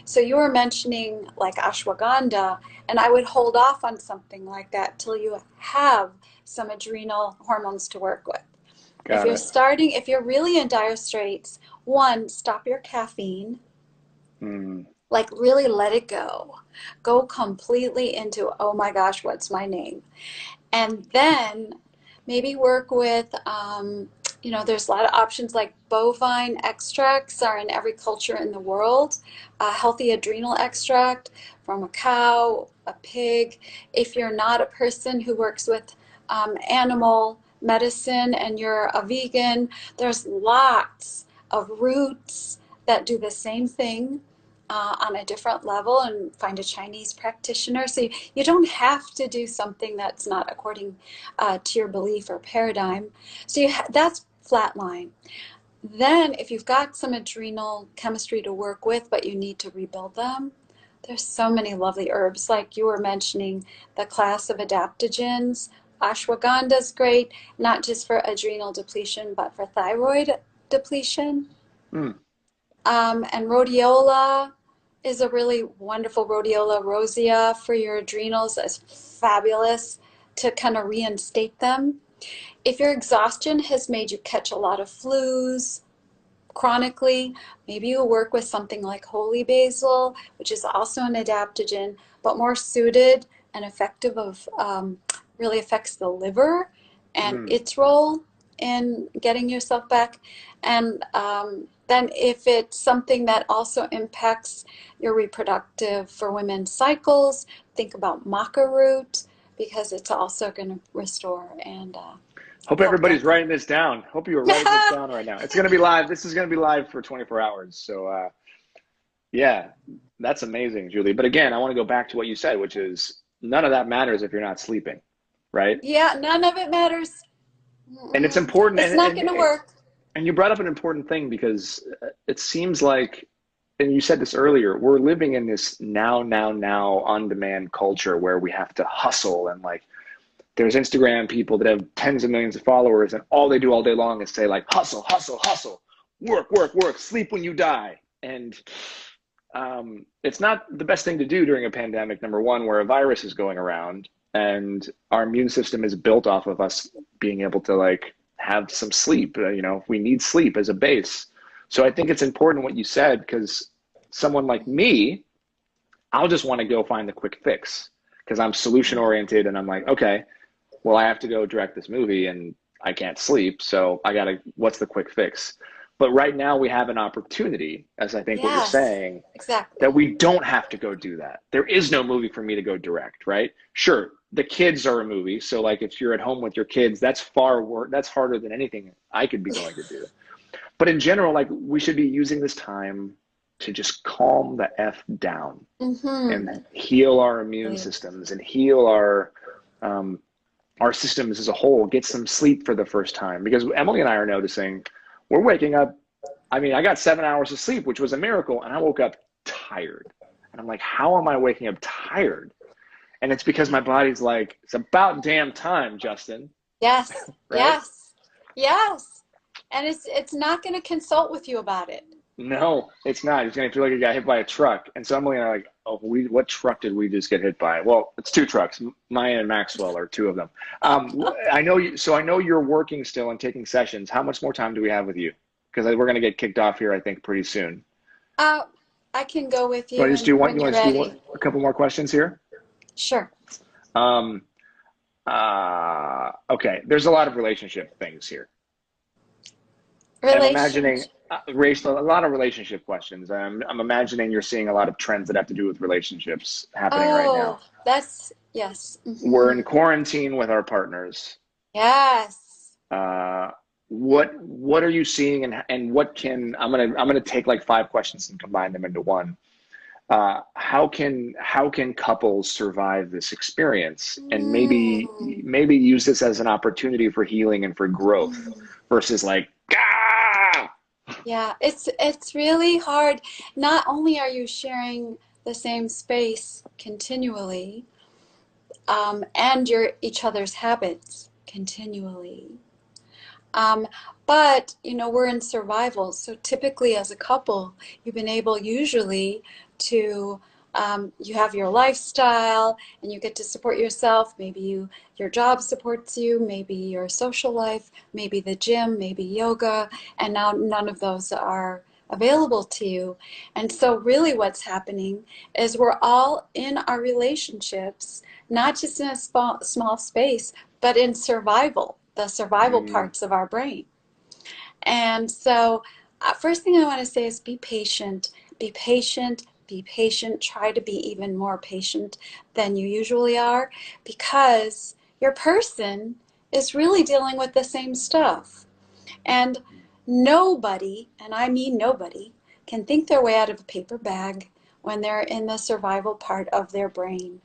So you were mentioning like ashwagandha, and I would hold off on something like that till you have some adrenal hormones to work with. If you're really in dire straits, one, stop your caffeine. Like really let it go. Go completely into, oh my gosh, what's my name? And then maybe work with, there's a lot of options like bovine extracts are in every culture in the world. A healthy adrenal extract from a cow, a pig. If you're not a person who works with animal medicine and you're a vegan, there's lots of roots that do the same thing on a different level, and find a Chinese practitioner. So you don't have to do something that's not according to your belief or paradigm. So that's flatline. Then if you've got some adrenal chemistry to work with, but you need to rebuild them, there's so many lovely herbs. Like you were mentioning, the class of adaptogens. Ashwagandha is great, not just for adrenal depletion, but for thyroid depletion. And rhodiola is a really wonderful, rhodiola rosea for your adrenals is fabulous to kind of reinstate them. If your exhaustion has made you catch a lot of flus chronically, maybe you work with something like holy basil, which is also an adaptogen, but more suited and effective of really affects the liver and its role in getting yourself back. And then if it's something that also impacts your reproductive for women's cycles, think about maca root because it's also going to restore and hope everybody's writing this down. Hope you are writing this down right now. It's going to be live. This is going to be live for 24 hours. So yeah, that's amazing, Julie. But again, I want to go back to what you said, which is none of that matters if you're not sleeping, right? Yeah, none of it matters. And it's important. It's not going to work. And you brought up an important thing because it seems like, and you said this earlier, we're living in this now on-demand culture where we have to hustle, and like there's Instagram people that have tens of millions of followers and all they do all day long is say like hustle, work, sleep when you die. And it's not the best thing to do during a pandemic, number one, where a virus is going around and our immune system is built off of us being able to like have some sleep, we need sleep as a base. So I think it's important what you said, because someone like me, I'll just want to go find the quick fix because I'm solution oriented and I'm like, okay, well, I have to go direct this movie and I can't sleep. So what's the quick fix? But right now we have an opportunity, as I think what you're saying, exactly, that we don't have to go do that. There is no movie for me to go direct, right? Sure, the kids are a movie. So like if you're at home with your kids, that's harder than anything I could be going to do. But in general, like we should be using this time to just calm the F down and heal our immune systems and heal our systems as a whole, get some sleep for the first time. Because Emily and I are noticing we're waking up. I mean, I got 7 hours of sleep, which was a miracle. And I woke up tired. And I'm like, how am I waking up tired? And it's because my body's like, it's about damn time, Justin. Yes, Right? yes, yes. And it's not going to consult with you about it. No, it's not. It's gonna feel like a guy hit by a truck. And so I'm looking at like, oh, what truck did we just get hit by? Well, it's two trucks. Mine and Maxwell are two of them. I know you, so I know you're working still and taking sessions. How much more time do we have with you? Because we're gonna get kicked off here, I think, pretty soon. Uh, I can go with You want you to just do one? when You you're want to just do ready. a couple more questions here? Sure. Um, okay. There's a lot of relationship things here. And I'm imagining Relationship. a lot of relationship questions. I'm imagining you're seeing a lot of trends that have to do with relationships happening right now. Oh, that's yes. We're in Hmm. quarantine with our partners. Yes. Uh, what are you seeing, and what can I'm gonna take like five questions and combine them into one. How can couples survive this experience and Mm. maybe use this as an opportunity for healing and for growth Mm. versus like ah! Yeah, it's really hard. Not only are you sharing the same space continually, and your each other's habits continually. Um, but we're in survival. So typically, as a couple, you've been able usually to you have your lifestyle and you get to support yourself. Maybe your job supports you, maybe your social life, maybe the gym, maybe yoga, and now none of those are available to you. And so really what's happening is we're all in our relationships, not just in a small space, but in survival, the survival Mm, parts of our brain. And so, first thing I want to say is be patient, be patient, be patient. Try to be even more patient than you usually are because your person is really dealing with the same stuff. And nobody, and I mean nobody, can think their way out of a paper bag when they're in the survival part of their brain.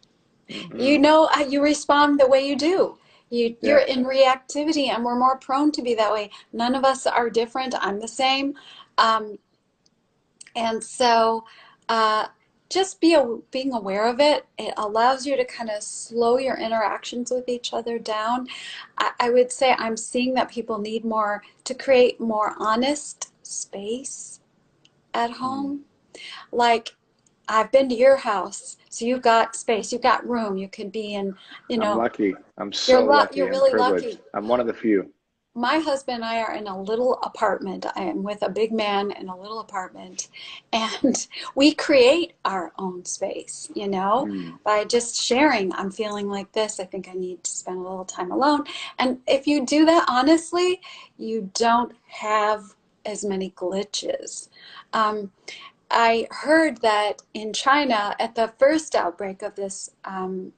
mm, You respond the way you do. You're yeah. in reactivity, and we're more prone to be that way. None of us are different. I'm the same. Um, and so uh, just being aware of it, it allows you to kind of slow your interactions with each other down. I would say I'm seeing that people need more to create more honest space at Mm. home. Like, I've been to your house, so you've got space, you've got room. You can be in, you I'm know, lucky. I'm so lucky. you're I'm really privileged. lucky. I'm one of the few. My husband and I are in a little apartment. I am with a big man in a little apartment, and we create our own space, Mm, by just sharing. I'm feeling like this. I think I need to spend a little time alone. And if you do that honestly, you don't have as many glitches. Um, I heard that in China, at the first outbreak of this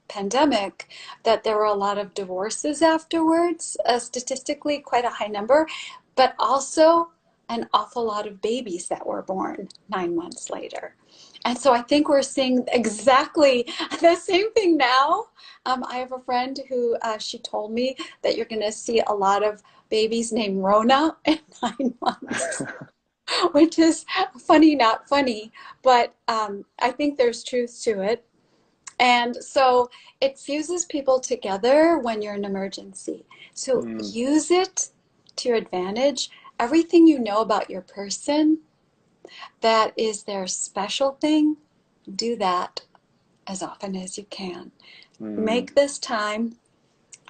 pandemic, that there were a lot of divorces afterwards, statistically quite a high number, but also an awful lot of babies that were born 9 months later. And so I think we're seeing exactly the same thing now. I have a friend who she told me that you're going to see a lot of babies named Rona in 9 months. Which is funny, not funny, but I think there's truth to it. And so it fuses people together when you're in emergency. So mm, use it to your advantage. Everything you know about your person that is their special thing, do that as often as you can. mm, Make this time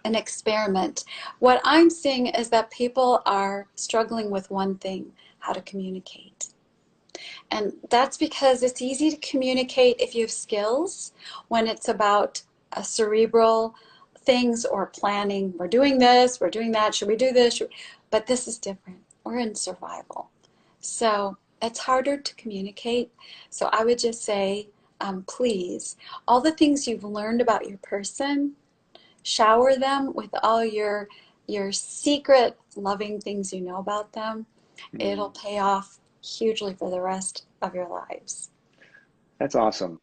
an experiment. What I'm seeing is that people are struggling with one thing: how to communicate. And that's because it's easy to communicate if you have skills. When it's about cerebral things or planning, we're doing this, we're doing that, should we do this? But this is different. We're in survival. So it's harder to communicate. So I would just say, please, all the things you've learned about your person, shower them with all your secret loving things you know about them. It'll mm. pay off hugely for the rest of your lives. That's awesome.